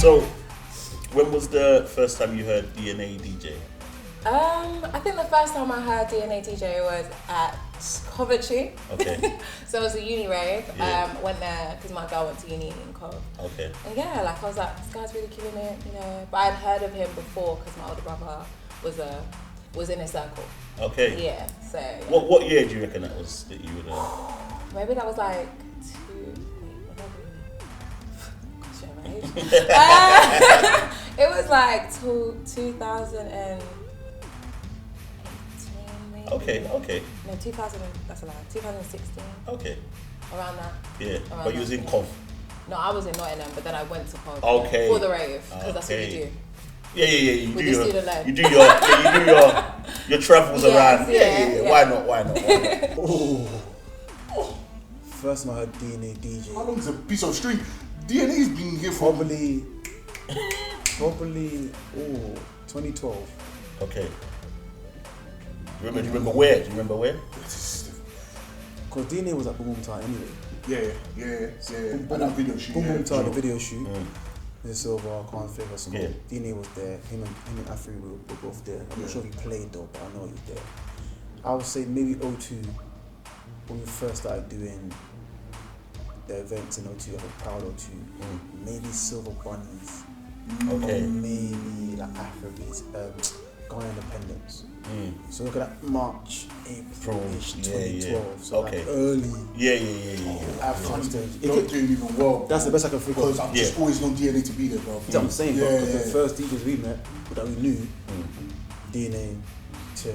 So, when was the first time you heard DNA DJ? I think the first time I heard DNA DJ was at Coventry. Okay. So it was a uni rave. Yeah. Went there because my girl went to uni in Cov. Okay. And yeah, like I was like, this guy's really killing it, you know. But I'd heard of him before because my older brother was in a circle. Okay. Yeah. So. Yeah. What year do you reckon that was that you would? Maybe that was like it was like 2018 maybe. Okay. No, 2000. That's a lie. 2016. Okay. Around that. Yeah. But you was in Cov. No, I was in Nottingham, but then I went to Cov. Okay. For the rave, because that's what you do. Yeah. You With do the student loan. You do your travels around. Yeah. Why not? Oh. First time I heard DNA DJ. How long is a piece of string? DNA's been here for Probably 2012. Okay. Do you remember where? Because DNA was at Boom Time anyway. Yeah. Boom And that video shoot. Boom Time, the video shoot. Mm. The Silver, I can't figure some Yeah. DNA was there. Him and Afri were both there. I'm not sure if he played though, but I know he was there. I would say maybe 02 when we first started doing the events in 02, like Proud 02. Maybe Silver Bunnies. Okay. Or maybe like Afrobeats, Ghana Independence. So look at that March, April-ish, 2012. So Okay. like early. Yeah. Afro stage. Not doing even well. That's the best I can figure. Because I've just always known DNA to be there, bro. That's what I'm saying, bro. Yeah, Because yeah. the first DJs we met, that we knew, DNA to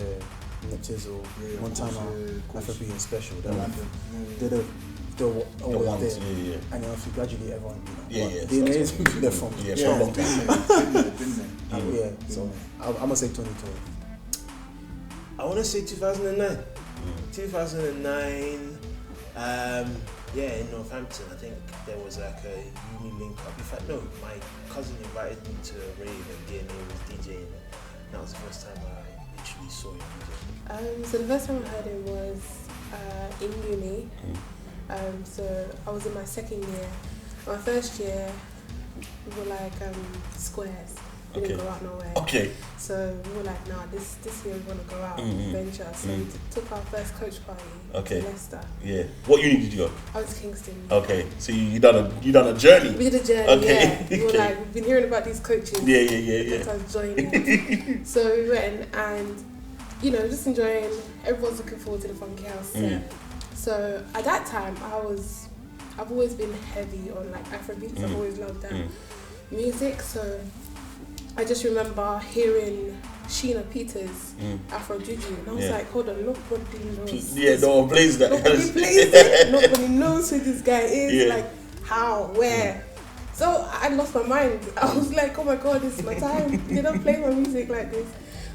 Neptizzle, Montana, Afrobeat Special. They're always ones, there. yeah. And then obviously gradually everyone, you know. Yeah. DNA is been there from. For a long time. Been there. Yeah, so I'm gonna say 2012. I want to say 2009. 2009. In Northampton, I think there was like a uni link up. In fact, no, my cousin invited me to a rave and DNA was DJing. And that was the first time I literally saw him DJ. So the first time I heard it was in uni. So I was in my second year. My first year, we were like squares. We didn't go out nowhere. Okay. So we were like, nah, this year we want to go out and venture. So we took our first coach party to Leicester. Yeah. What uni did you go? I was Kingston. Okay. So you done a journey. We did a journey. Okay. Yeah. We were like, we've been hearing about these coaches. Yeah. Let's join in. So we went and just enjoying. Everyone's looking forward to the Funky House set. So at that time, I've always been heavy on like Afrobeats. I've always loved that music. So I just remember hearing Sheena Peters' Afro Juju, and I was like, hold on, nobody knows. Yeah, no one plays that. Nobody plays it. Nobody knows who this guy is. Yeah. Like, how, where? So I lost my mind. I was like, oh my god, this is my time. They don't play my music like this.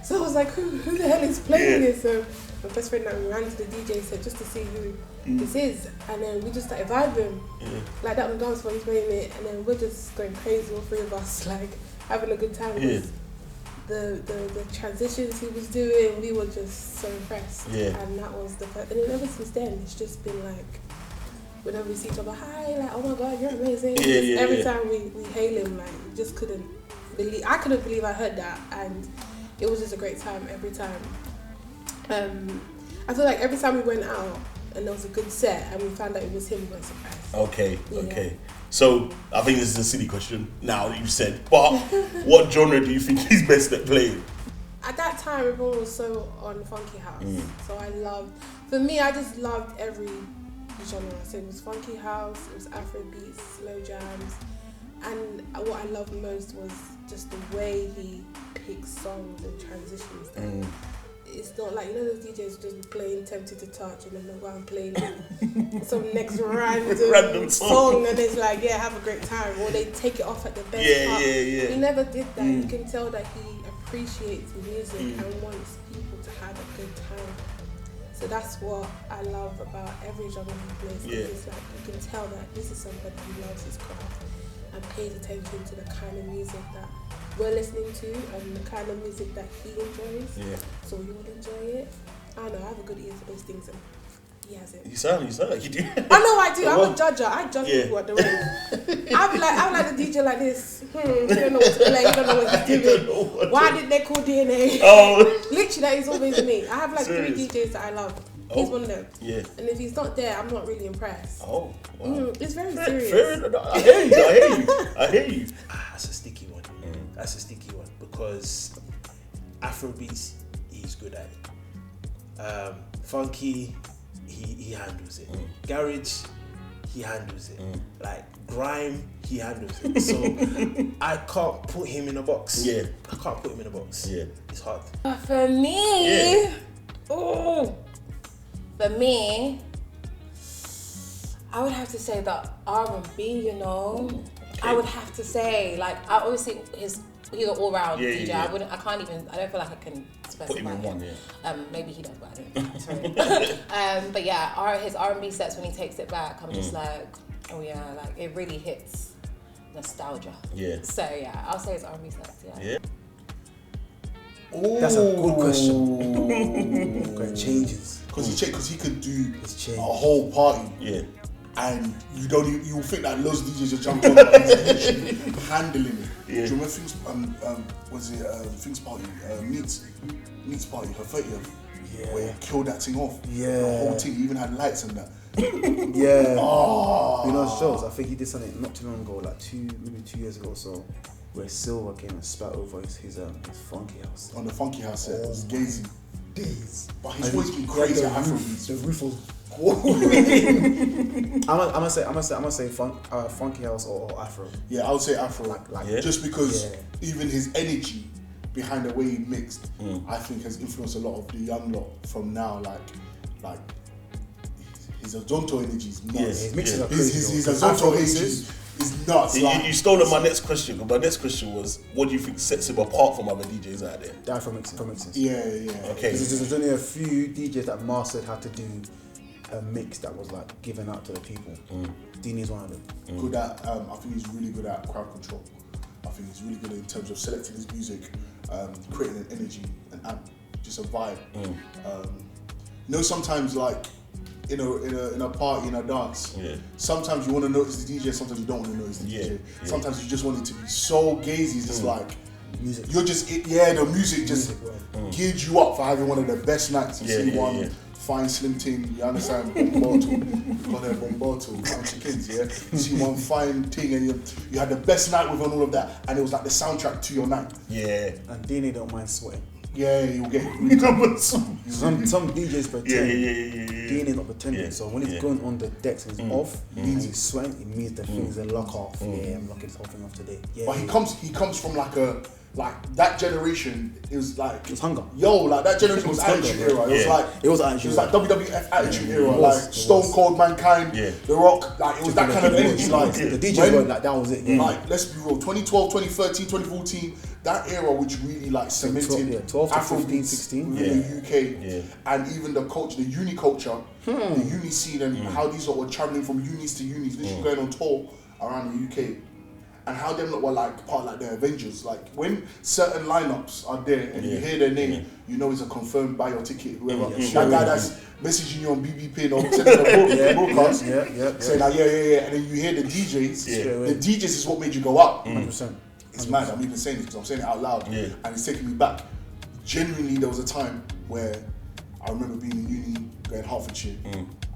So I was like, who the hell is playing this? So my best friend and we ran to the DJ said just to see who this is, and then we just started vibing like that on the dance floor. He's playing it, and then we're just going crazy, all three of us, like having a good time. The transitions he was doing, we were just so impressed. And that was the first. And then ever since then, it's just been like whenever we see each other, hi, like, oh my god, you're amazing. Every time we hail him, like, we just couldn't believe. I couldn't believe I heard that, and it was just a great time every time. I feel like every time we went out and there was a good set and we found out it was him, we weren't surprised. Okay. So I think this is a silly question now that you've said, but what genre do you think he's best at playing? At that time, everyone was so on Funky House. So I just loved every genre. So it was Funky House, it was Afrobeats, slow jams, and what I loved most was just the way he picks songs and transitions them. It's not like, those DJs just playing Tempted to Touch and then they'll go and play some next random song and it's like, have a great time, or they take it off at the best part. He never did that. You can tell that he appreciates music and wants people to have a good time. So that's what I love about every genre he plays. It's like you can tell that this is somebody who loves his craft and pays attention to the kind of music that we're listening to and the kind of music that he enjoys. So you would enjoy it. I don't know, I have a good ear for those things. He has it. You sound like you do. I know I do. I'm Well, a judger. I judge yeah. people at the rave. I'm like the DJ like this. You don't know what to play. You don't know what he's doing. Why did they call DNA? Oh. Literally, that is always me. I have like Serious? 3 DJs that I love. He's one of them. Yeah. And if he's not there, I'm not really impressed. Oh. Wow. It's very serious. Fair enough. I hear you. That's a sticky one. That's a sticky one because Afrobeats, he's good at it. Funky, he handles it. Garage, he handles it. Like grime, he handles it. So I can't put him in a box. Yeah. I can't put him in a box. Yeah. It's hard. For me, Yeah. for me, I would have to say the R&B. You know, I would have to say like I obviously he's an all-round Yeah, DJ. yeah. I don't feel like I can specify Put him in one, yeah. Maybe he does, but I don't. Sorry. But yeah, his R&B sets when he takes it back, I'm just like, oh yeah, like it really hits nostalgia. Yeah. So yeah, I'll say his R&B sets. Yeah. Yeah. That's a good question. It changes. Because he could do It's a changed. whole party. Yeah. And you don't even, you think that loads of DJs are jumping on, but he's literally handling it. Yeah. Do you remember Things Party, Meets Party, her 30th, where he killed that thing off. Yeah. The whole thing, he even had lights and that. Yeah. Oh. You know, shows. I think he did something not too long ago, like maybe 2 years ago or so, where Silver came and spat over his funky house. On the Funky House set, it was Gazy. Days. But he's always been crazy at Afrobeats. The roof was. I'm gonna say funky house or Afro. Yeah, I would say Afro. Like Yeah. Just because Yeah. even his energy behind the way he mixed, I think has influenced a lot of the young lot from now. Like his Azonto energy is nuts. Yeah. His mixes Yeah. are crazy. His though. Azonto Afro energy mixes. is nuts. You stole my next question. Because my next question was, what do you think sets him apart from other DJs out there? The Afro mixes. Yeah. Okay. There's only a few DJs that mastered how to do a mix that was like given out to the people. Dini's one of them. Good at. I think he's really good at crowd control. I think he's really good in terms of selecting his music, creating an energy, an amp, just a vibe. You know, sometimes like in a party, in a dance, sometimes you want to notice the DJ, sometimes you don't want to notice the DJ. Sometimes you just want it to be so gazy, it's just like Music. you're just the music just geared you up for having one of the best nights. You see one fine slim thing, you understand, bombato, you got a bombato, country kids, yeah. You see one fine thing and you had the best night with all of that, and it was like the soundtrack to your night. Yeah. And Dini don't mind sweating. Yeah, you'll get Some DJs pretend. Yeah. Dini not pretending. Yeah. So when he's going on the decks and he's off, and he's sweating, it means the things are lock off. Yeah, I'm locking this whole thing off today. Yeah. But he comes from like that generation. It was like It was hunger. Yo, like that generation was hunger, Attitude bro. Era. It was Yeah. like It was Attitude like WWF Attitude Era, It was, like it Stone was. Cold Mankind, Yeah. The Rock. Like it was that kind of energy. Like the DJs when- were like that was it. Yeah. Like let's be real, 2012, 2013, 2014, that era which really like cemented 12 to 15, Afrobeats 16. in the UK, Yeah. and even the culture, the uni culture, the uni scene, and how these lot were traveling from unis to unis, literally going on tour around the UK, and how them lot were like part of like the Avengers. Like when certain lineups are there and you hear their name, you know it's a confirmed buy your ticket. Whoever that guy that's messaging you on BB Pin or sending a broadcast, saying like yeah, and then you hear the DJs. The DJs is what made you go up. 100%. It's mad. I'm even saying this because I'm saying it out loud, Yeah. and it's taking me back. Genuinely, there was a time where I remember being in uni, going Hertfordshire,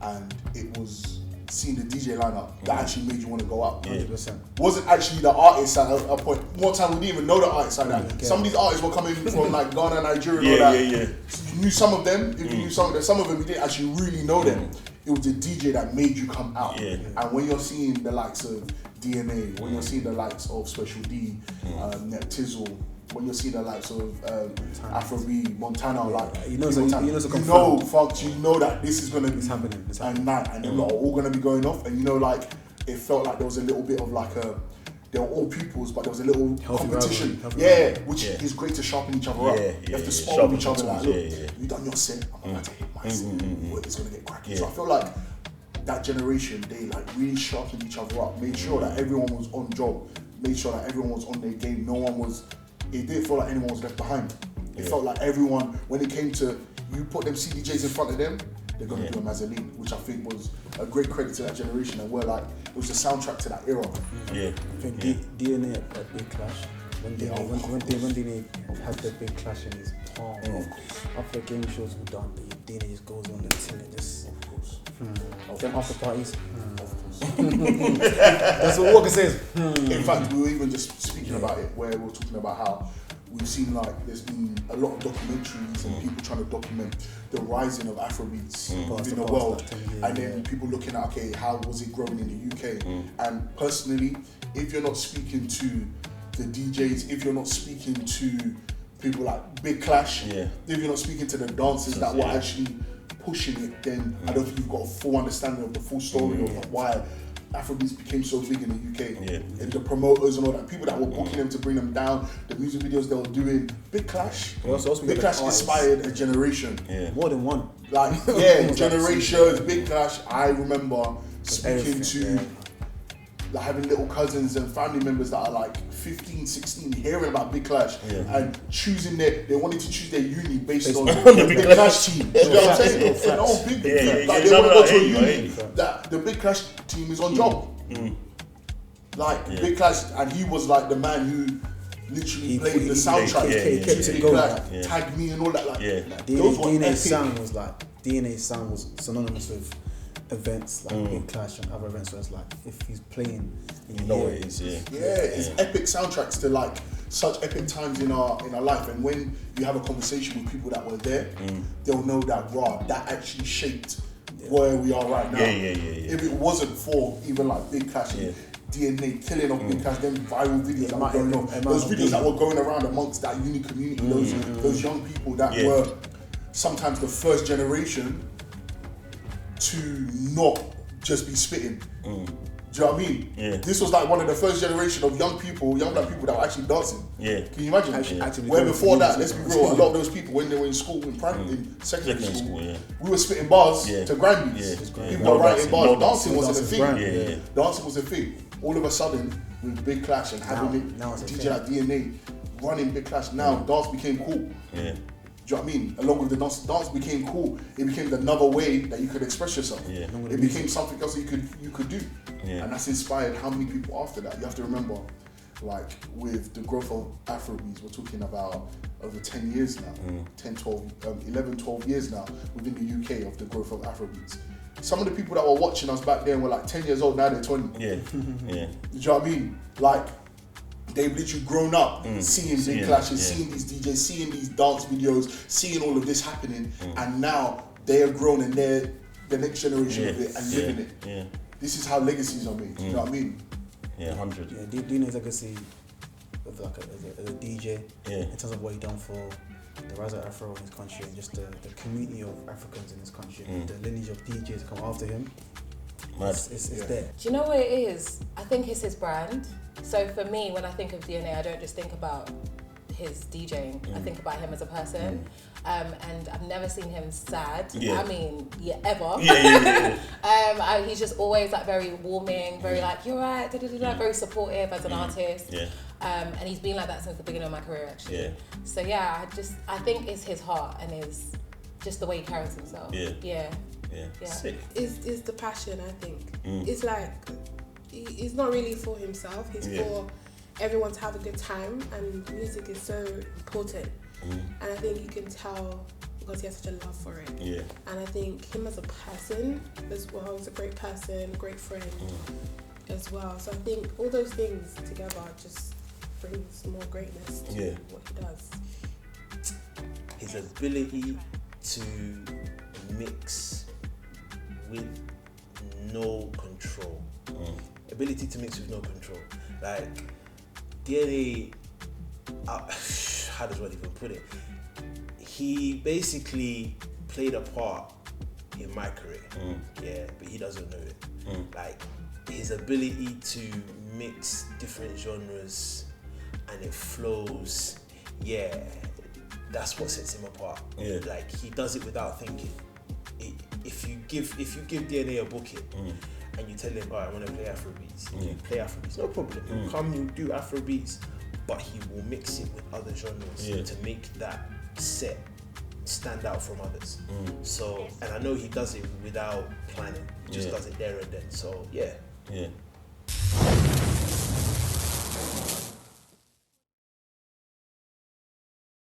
and it was seeing the DJ lineup that actually made you want to go up. 100%. Wasn't actually the artists at a point. More time we didn't even know the artists like that. Okay. Some of these artists were coming from like Ghana, Nigeria, and all Yeah, that. yeah. So you knew some of them. If you knew some of them, you didn't actually really know them. It was the DJ that made you come out. Yeah. And when you're seeing the likes of DNA, when you're seeing the likes of Special D, Neptizzle, when you're seeing the likes of Afrobeat, Montana, like You know, folks, you know that this is gonna be happening, it's a happening. night, and they're all gonna be going off, and you know, like it felt like there was a little bit of like they were all pupils, but there was a little Healthy competition. rivalry, Yeah, which is great to sharpen each other up. You have to spar with each other. Like, sharpen look, tools, you done your set, I'm about to hit my set. It's gonna get cracking. So I feel like that generation, they like really sharpened each other up, made sure that everyone was on job, made sure that everyone was on their game. No one was. It didn't feel like anyone was left behind. It felt like everyone, when it came to you put them CDJs in front of them, they're gonna do a Mazzoline, which I think was a great credit to that generation, and it was the soundtrack to that era. Yeah. I think DNA at Big Clash. When DNA had the Big Clash in his palm, after the game shows were done, DNA just goes on the till and just. Them after parties. That's what Walker says. In fact, we were even just speaking about it, where we were talking about how we've seen there's been a lot of documentaries and people trying to document the rising of Afrobeats within the world, and then people looking at how was it growing in the UK? And personally, if you're not speaking to the DJs, if you're not speaking to people like Big Clash, if you're not speaking to the dancers that were actually pushing it, then I don't think you've got a full understanding of the full story of why Afrobeats became so big in the UK. And the promoters and all that, people that were booking them to bring them down, the music videos they were doing. Big Clash. Big Clash inspired a generation. More than one. Generations. Big Clash. I remember speaking to having little cousins and family members that are 15, 16, hearing about Big Clash and choosing they wanted to choose their uni based on the Big Clash team. You know what I'm saying? They want to go to a uni that the Big Clash team is on job. Big Clash, and he was the man who literally played the soundtrack. He kept it going. Tagged me and all that. DNA sound was synonymous with events like Big Clash and other events where it's if he's playing, you know what it is. It's epic soundtracks to such epic times in our life, and when you have a conversation with people that were there, they'll know that that actually shaped where we are right now. If it wasn't for even Big Clash and DNA killing of Big Clash, them viral videos that were going on, those videos that were going around amongst that uni community, those young people that were sometimes the first generation to not just be spitting. Do you know what I mean? This was one of the first generation of young black people that were actually dancing. Can you imagine? Where before that, let's be real, a lot of those people when they were in school, in secondary school, we were spitting bars to grind beats. People were writing bars. Dancing wasn't a thing. Dancing was a thing. All of a sudden, with Big Clash and having DJ like DNA running Big Clash, now dance became cool. Do you know what I mean? Along with the dance became cool. It became another way that you could express yourself. It became something else you could do. And that's inspired how many people after that. You have to remember, with the growth of Afrobeats, we're talking about over 10 years now, 11, 12 years now within the UK of the growth of Afrobeats. Some of the people that were watching us back then were 10 years old, now they're 20. Do you know what I mean? They've literally grown up seeing Big Clashes, seeing these DJs, seeing these dance videos, seeing all of this happening, and now they are grown and they're the next generation of it and living it. This is how legacies are made. Do you know what I mean? 100. DNA's legacy as a DJ in terms of what he done for the rise of Afro in his country and just the community of Africans in this country, the lineage of DJs come after him. It's there. Do you know what it is? I think it's his brand. So for me, when I think of DNA, I don't just think about his DJing. I think about him as a person. And I've never seen him sad. I mean, ever. He's just always very warming, very you're right, very supportive as an artist. And he's been like that since the beginning of my career, actually. So I think it's his heart and his just the way he carries himself. Sick. It's the passion, I think. It's he's not really for himself, he's for everyone to have a good time, and music is so important. And I think you can tell because he has such a love for it. And I think him as a person as well, he's a great person, great friend as well. So I think all those things together just brings more greatness to what he does. His ability to mix with no control. Ability to mix with no control. DNA, how does one even put it? He basically played a part in my career, but he doesn't know it. His ability to mix different genres and it flows, that's what sets him apart. He does it without thinking. If you give DNA a booking and you tell him, I want to play Afrobeats, you play Afrobeats, no problem. He'll come, he'll do Afrobeats, but he will mix it with other genres to make that set stand out from others. So, and I know he does it without planning. He just does it there and then. So, yeah. Yeah.